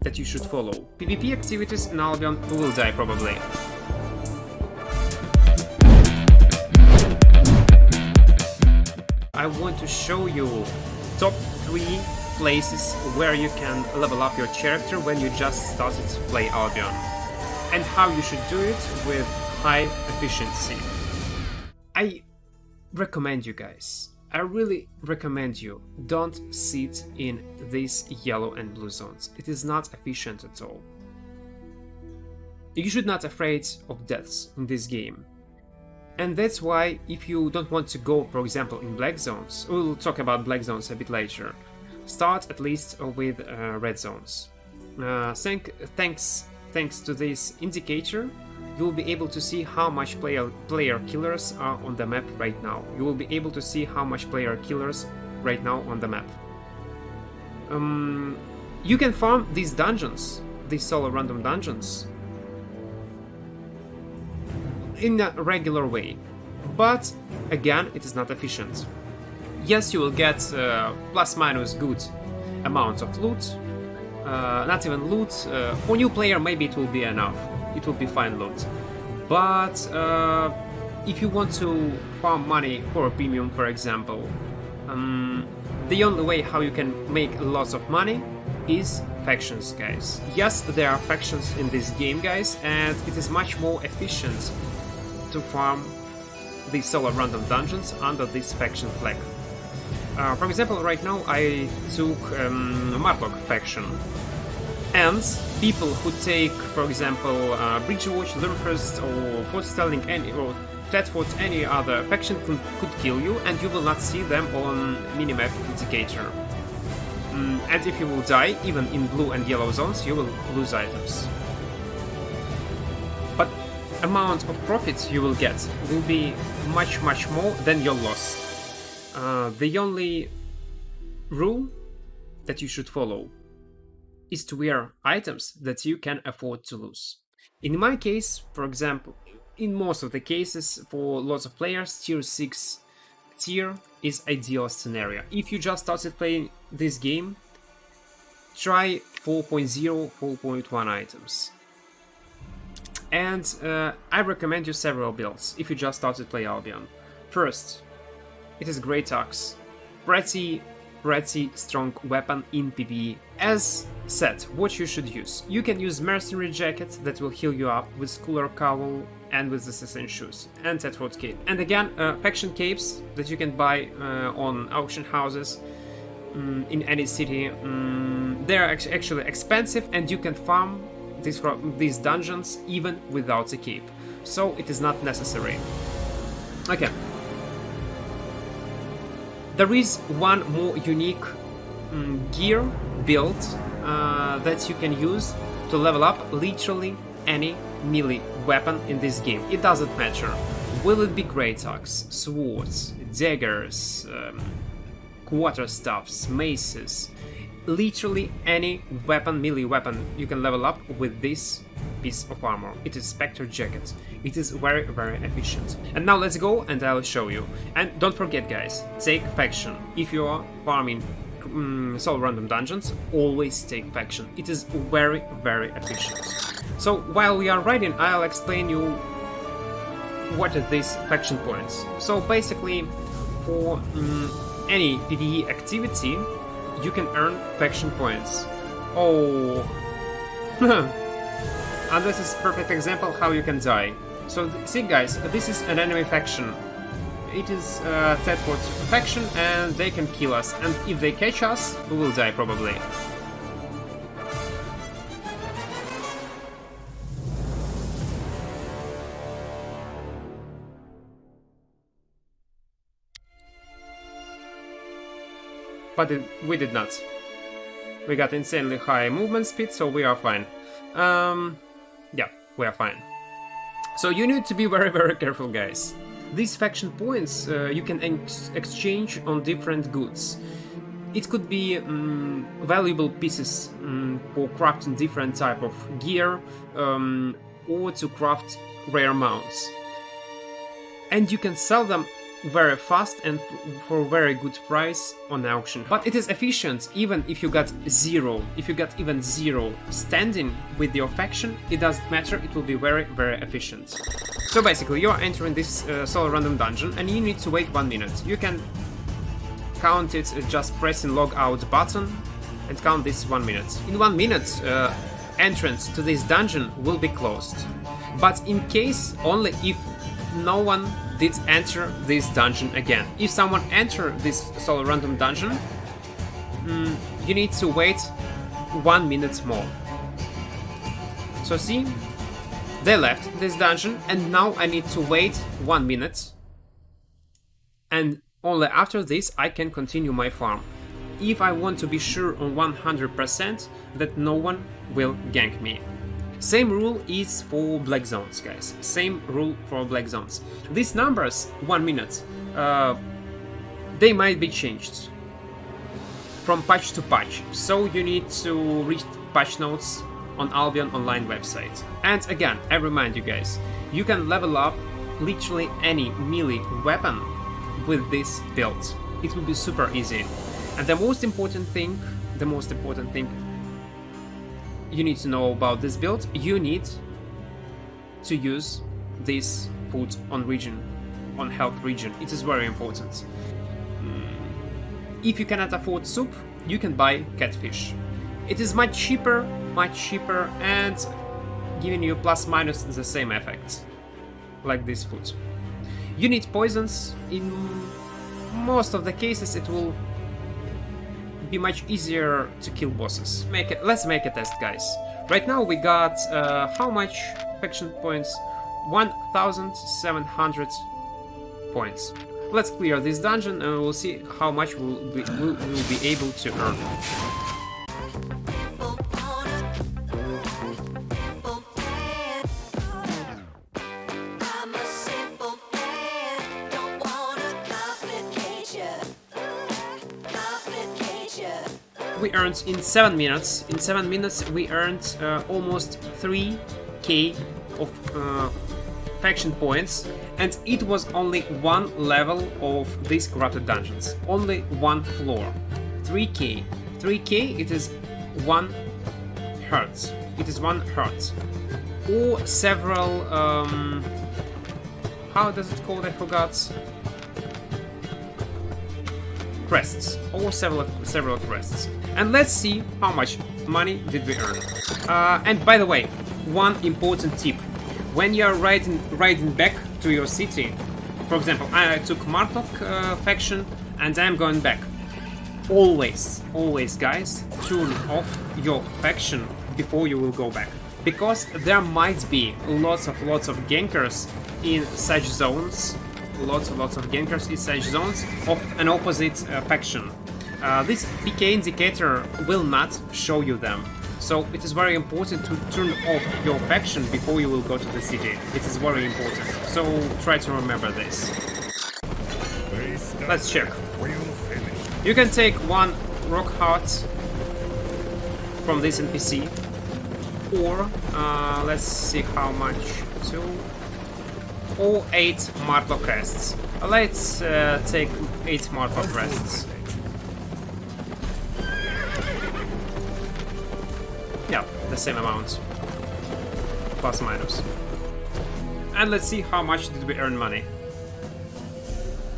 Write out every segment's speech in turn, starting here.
that you should follow. PvP activities in Albion will die probably. I want to show you top 3 places where you can level up your character when you just started to play Albion, and how you should do it with high efficiency. I recommend you guys, I really recommend you, don't sit in these yellow and blue zones. It is not efficient at all. You should not be afraid of deaths in this game. And that's why, if you don't want to go, for example, in black zones, we'll talk about black zones a bit later, start at least with red zones. Thanks to this indicator, you'll be able to see how much player killers are on the map right now. You will be able to see how much player killers right now on the map. You can farm these dungeons, these solo random dungeons, in a regular way, but again, it is not efficient. Yes, you will get plus minus good amounts of loot, not even loot. For new player, maybe it will be enough. It will be fine loot. But if you want to farm money for a premium, for example, the only way how you can make lots of money is factions, guys. Yes, there are factions in this game, guys, and it is much more efficient to farm these solo random dungeons under this faction flag. For example, right now I took Marlock faction, and people who take, for example, Bridgewatch, Lurfist, or Fortstelling, or Thetford, any other faction could kill you, and you will not see them on minimap indicator. And if you will die, even in blue and yellow zones, you will lose items. But amount of profits you will get will be much more than your loss. The only rule that you should follow is to wear items that you can afford to lose. In my case, for example, in most of the cases for lots of players, tier 6 tier is ideal scenario. If you just started playing this game, try 4.0, 4.1 items. And I recommend you several builds if you just started play Albion. First, it is Great Axe, pretty strong weapon in PvE. As said, what you should use. You can use Mercenary Jacket that will heal you up with Cooler Cowl and with Assassin Shoes and Thetford Cape. And again, faction capes that you can buy on auction houses in any city. They are actually expensive, and you can farm these dungeons even without a cape, so it is not necessary. Okay. There is one more unique gear build that you can use to level up literally any melee weapon in this game. It doesn't matter. Will it be great axe, swords, daggers, quarterstaffs, maces? Literally any weapon, melee weapon, you can level up with this piece of armor. It is Spectre Jacket. It is very efficient. And now let's go and I'll show you. And don't forget, guys, take faction. If you are farming solo random dungeons, always take faction. It is very efficient. So while we are riding, I'll explain you what are these faction points. So basically, for any PvE activity, you can earn faction points. Oh, and this is a perfect example how you can die. So see, guys, this is an enemy faction. It is Thetford faction, and they can kill us. And if they catch us, we will die probably. But we did not. We got insanely high movement speed, so we are fine. Yeah, we are fine. So you need to be very careful, guys. These faction points you can exchange on different goods. It could be valuable pieces for crafting different type of gear, or to craft rare mounts. And you can sell them very fast and for very good price on auction. But it is efficient even if you got zero. If you got even zero standing with your faction, it doesn't matter, it will be very, very efficient. So basically, you are entering this solo random dungeon and you need to wait 1 minute. You can count it just pressing log out button and count this 1 minute. In 1 minute, entrance to this dungeon will be closed. But in case only if no one did enter this dungeon again. If someone enter this solo random dungeon, you need to wait 1 minute more. So see, they left this dungeon and now I need to wait 1 minute. And only after this I can continue my farm. If I want to be sure on 100% that no one will gank me. Same rule is for black zones, guys. Same rule for black zones. These numbers, 1 minute, they might be changed from patch to patch. So you need to read patch notes on Albion Online website. And again, I remind you guys, you can level up literally any melee weapon with this build. It will be super easy. And the most important thing you need to know about this build, you need to use this food on region, on health region. It is very important. If you cannot afford soup, you can buy catfish. It is much cheaper and giving you plus minus the same effect, like this food. You need poisons. In most of the cases it will be much easier to kill bosses. Let's make a test, guys. Right now we got how much faction points? 1,700 points. Let's clear this dungeon and we'll see how much we'll be able to earn. We earned in 7 minutes. In 7 minutes we earned almost 3k of faction points, and it was only one level of these corrupted dungeons. Only one floor. 3k. 3k, it is 1 hertz. It is 1 hertz. Or several how does it called? I forgot. Crests, or several crests. And let's see how much money did we earn. And by the way, one important tip: when you are riding back to your city, for example, I took Martok faction and I'm going back. Always, guys, turn off your faction before you will go back, because there might be lots of gankers in such zones. Lots of gankers in such zones of an opposite faction. This PK indicator will not show you them, so it is very important to turn off your faction before you will go to the city. It is very important, so try to remember this. Let's check. You can take 1 rock heart from this NPC, or let's see how much. 2 or 8 Martok crests. Let's take 8 Martok crests. Yeah, the same amount. Plus minus. And let's see how much did we earn money.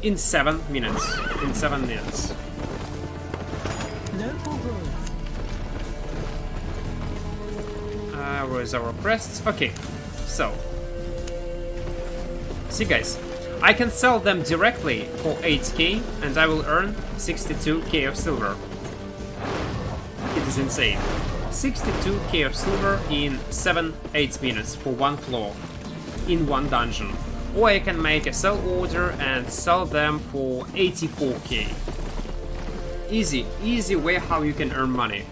In 7 minutes. In 7 minutes. Where is our crests? Okay, so. See, guys, I can sell them directly for 8k and I will earn 62k of silver. It is insane. 62k of silver in 7-8 minutes for 1 floor in 1 dungeon. Or I can make a sell order and sell them for 84k. Easy way how you can earn money.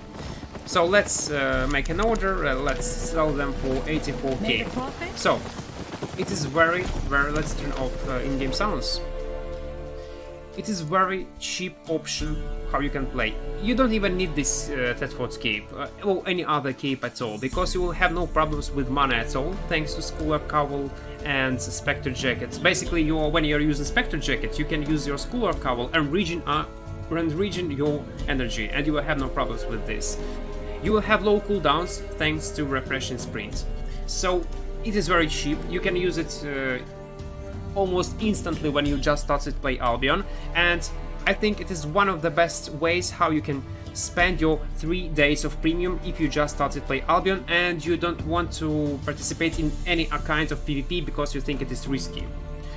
So let's make an order, let's sell them for 84k. So it is very, let's turn off in-game sounds. it is very cheap option how you can play. You don't even need this Thetford's cape or any other cape at all, because you will have no problems with mana at all, thanks to Scholar Cowl and Spectre Jackets. Basically, when you're using Spectre Jacket, you can use your Scholar Cowl and regen your energy, and you will have no problems with this. You will have low cooldowns thanks to Refreshing Sprint. So it is very cheap. You can use it almost instantly when you just started to play Albion, and I think it is one of the best ways how you can spend your 3 days of premium if you just started to play Albion and you don't want to participate in any kind of PvP because you think it is risky.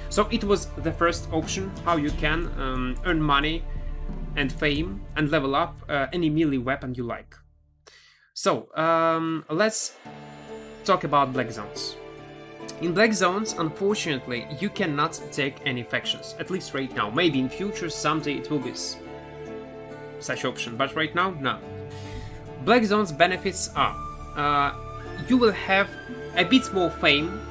So it was the first option how you can earn money and fame and level up any melee weapon you like. So let's talk about Black Zones. In Black Zones, unfortunately, you cannot take any factions, at least right now. Maybe in future, someday it will be such option, but right now, no. Black Zones benefits are, you will have a bit more fame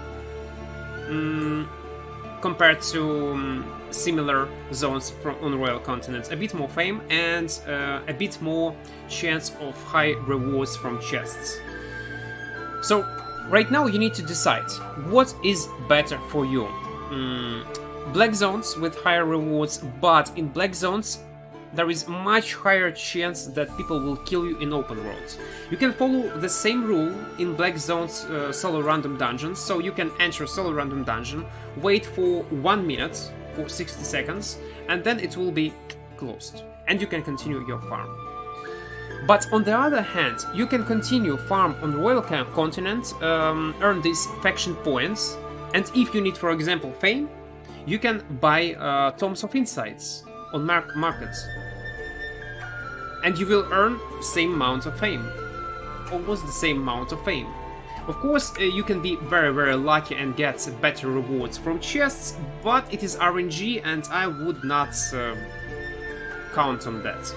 compared to similar zones on Royal Continents, a bit more fame and a bit more chance of high rewards from chests. So, right now you need to decide what is better for you. Black Zones with higher rewards, but in Black Zones there is much higher chance that people will kill you in open worlds. You can follow the same rule in Black Zones solo random dungeons, so you can enter solo random dungeon, wait for 1 minute, for 60 seconds, and then it will be closed, and you can continue your farm. But on the other hand, you can continue farm on Royal Continent, earn these faction points, and if you need, for example, fame, you can buy Tomes of Insights on markets, and you will earn the same amount of fame, almost the same amount of fame. Of course, you can be very lucky and get better rewards from chests, but it is RNG and I would not count on that.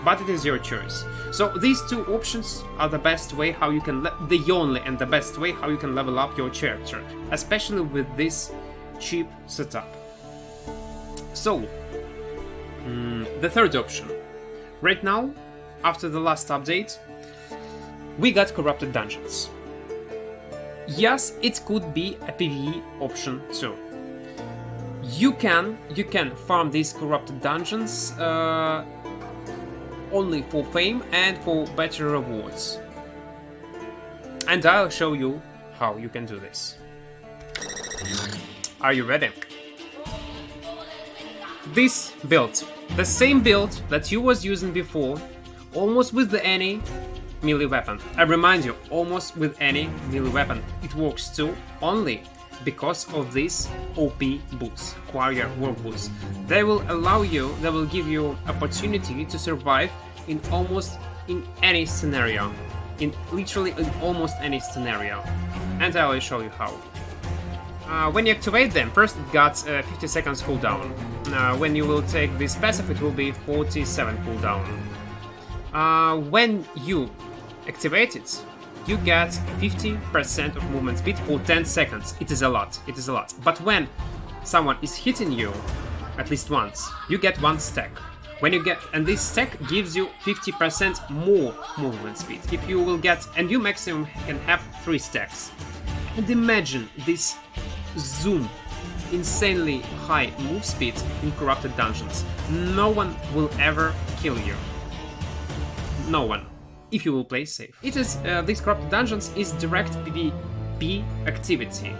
But it is your choice. So these two options are the best way how you can, the only and the best way how you can level up your character, especially with this cheap setup. So, the third option. Right now, after the last update, we got corrupted dungeons. Yes, it could be a PvE option too. You can farm these corrupted dungeons only for fame and for better rewards. And I'll show you how you can do this. Are you ready? This build, the same build that you was using before, almost with any melee weapon. I remind you, almost with any melee weapon. It works too, only because of these OP boots, Warrior War boots. They will allow you, they will give you opportunity to survive in almost in any scenario. Literally in almost any scenario. And I will show you how. When you activate them, first it got 50 seconds cooldown. When you will take this passive, it will be 47 cooldown. When you activate it, you get 50% of movement speed for 10 seconds. It is a lot, it is a lot. But when someone is hitting you, at least once, you get 1 stack. When you get, and this stack gives you 50% more movement speed. If you will get, and you maximum can have 3 stacks. And imagine this zoom, insanely high move speed in corrupted dungeons. No one will ever kill you. No one. If you will play safe. It is, these corrupted dungeons is direct PvP activity.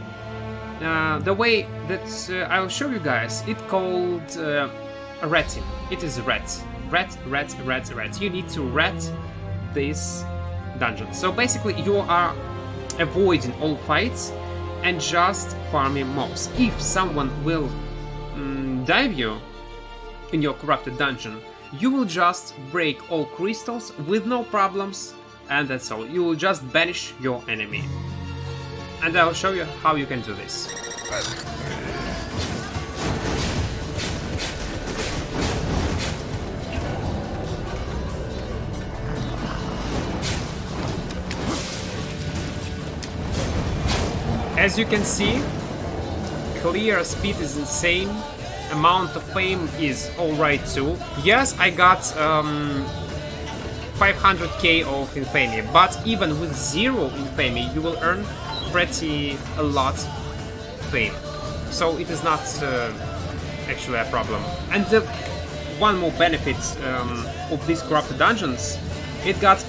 The way that I'll show you guys, it called ratting. It is rat. Rat. You need to rat this dungeon. So basically you are avoiding all fights and just farming mobs. If someone will dive you in your corrupted dungeon, you will just break all crystals with no problems, and that's all. You will just banish your enemy. And I'll show you how you can do this. As you can see, clear speed is insane, amount of fame is alright too. Yes, I got 500k of infamy, but even with 0 infamy, you will earn pretty a lot fame. So it is not actually a problem. And the one more benefit of these corrupted dungeons, it got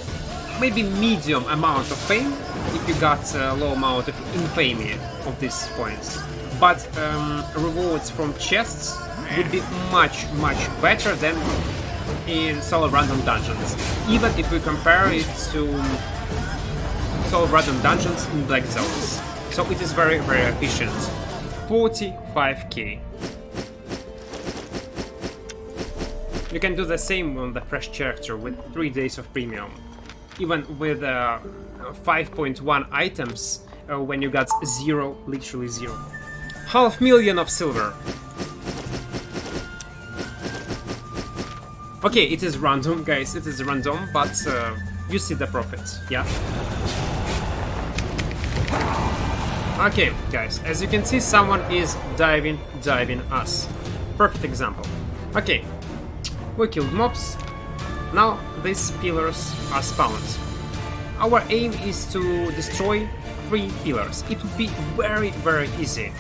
maybe medium amount of fame if you got a low amount of infamy of these points. But rewards from chests would be much better than in solo random dungeons, even if we compare it to solo random dungeons in black zones. So it is very efficient. 45k. You can do the same on the fresh character with 3 days of premium. Even with 5.1 items when you got 0, literally 0. 500,000 of silver. Okay, it is random, guys, it is random, but you see the profit, yeah? Okay, guys, as you can see, someone is diving us. Perfect example. Okay, we killed mobs. Now these pillars are spawned. Our aim is to destroy 3 pillars. It would be very easy.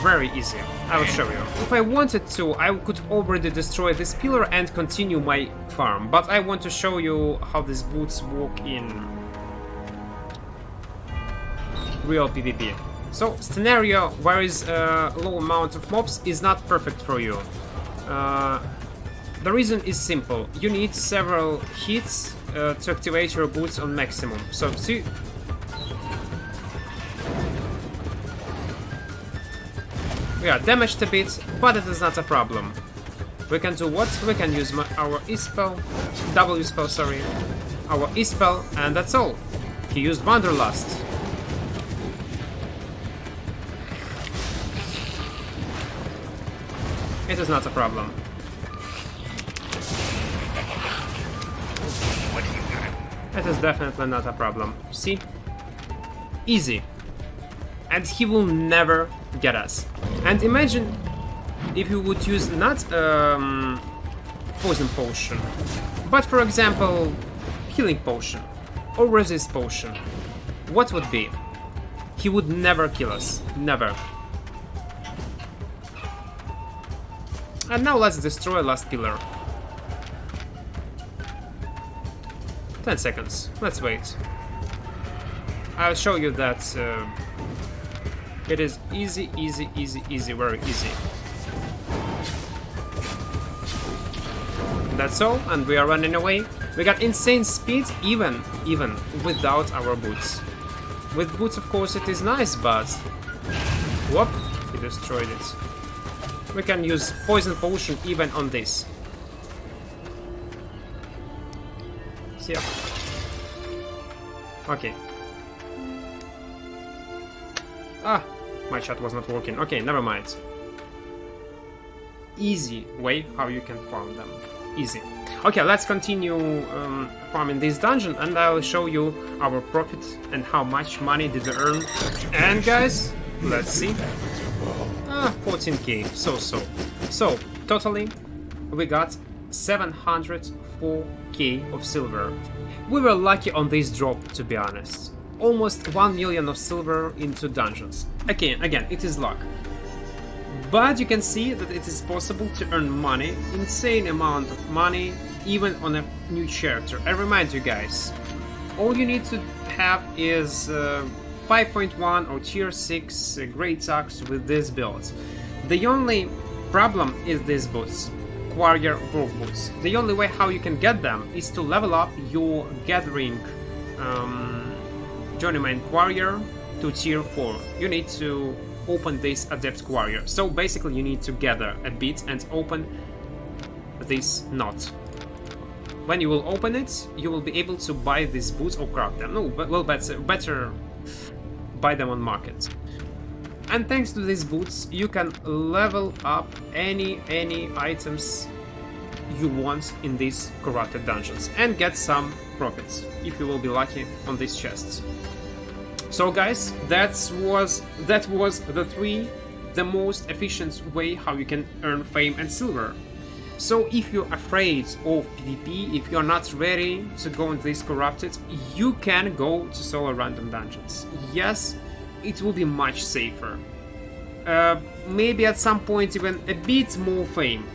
Very easy. I will show you. If I wanted to, I could already destroy this pillar and continue my farm. But I want to show you how these boots work in real PvP. So, scenario where is a low amount of mobs is not perfect for you. The reason is simple. You need several hits to activate your boots on maximum. So, see. We are damaged a bit, but it is not a problem. We can do what? We can use our E-spell, W spell, sorry, our E-spell, and that's all. He used Wanderlust. It is not a problem. It is definitely not a problem. See? Easy. And he will never get us. And imagine if you would use not poison potion, but for example healing potion or resist potion. What would be? He would never kill us. Never. And now let's destroy last pillar. 10 seconds. Let's wait. I'll show you that it is easy, very easy. That's all, and we are running away. We got insane speed even without our boots. With boots, of course, it is nice, but whoop, he destroyed it. We can use poison potion even on this. See ya. Okay. Ah, my shot was not working. Okay, never mind. Easy way how you can farm them. Easy. Okay, let's continue farming this dungeon, and I'll show you our profit and how much money did we earn. And guys, let's see. 14k. So totally we got 704k of silver. We were lucky on this drop, to be honest. Almost 1 million of silver into dungeons. Again, it is luck. But you can see that it is possible to earn money, insane amount of money, even on a new character. I remind you guys, all you need to have is 5.1 or tier 6 great axe with this build. The only problem is these boots, warrior wolf boots. The only way how you can get them is to level up your gathering journeyman warrior to tier 4. You need to open this adept warrior. So basically you need to gather a bit and open this knot. When you will open it, you will be able to buy these boots or craft them. No, but well, better buy them on market. And thanks to these boots, you can level up any items you want in these corrupted dungeons and get some profits if you will be lucky on these chests. So guys, that was the 3 the most efficient way how you can earn fame and silver. So if you're afraid of PvP, if you're not ready to go into this corrupted, you can go to solo random dungeons. Yes, it will be much safer. Maybe at some point even a bit more fame,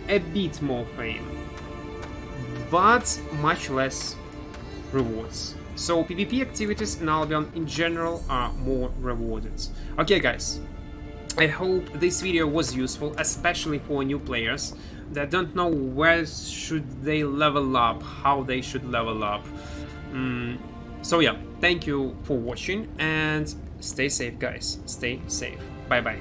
but much less rewards. So PvP activities in Albion in general are more rewarded. Okay guys, I hope this video was useful, especially for new players that don't know where should they level up, how they should level up. So yeah, thank you for watching and stay safe guys, stay safe. Bye bye.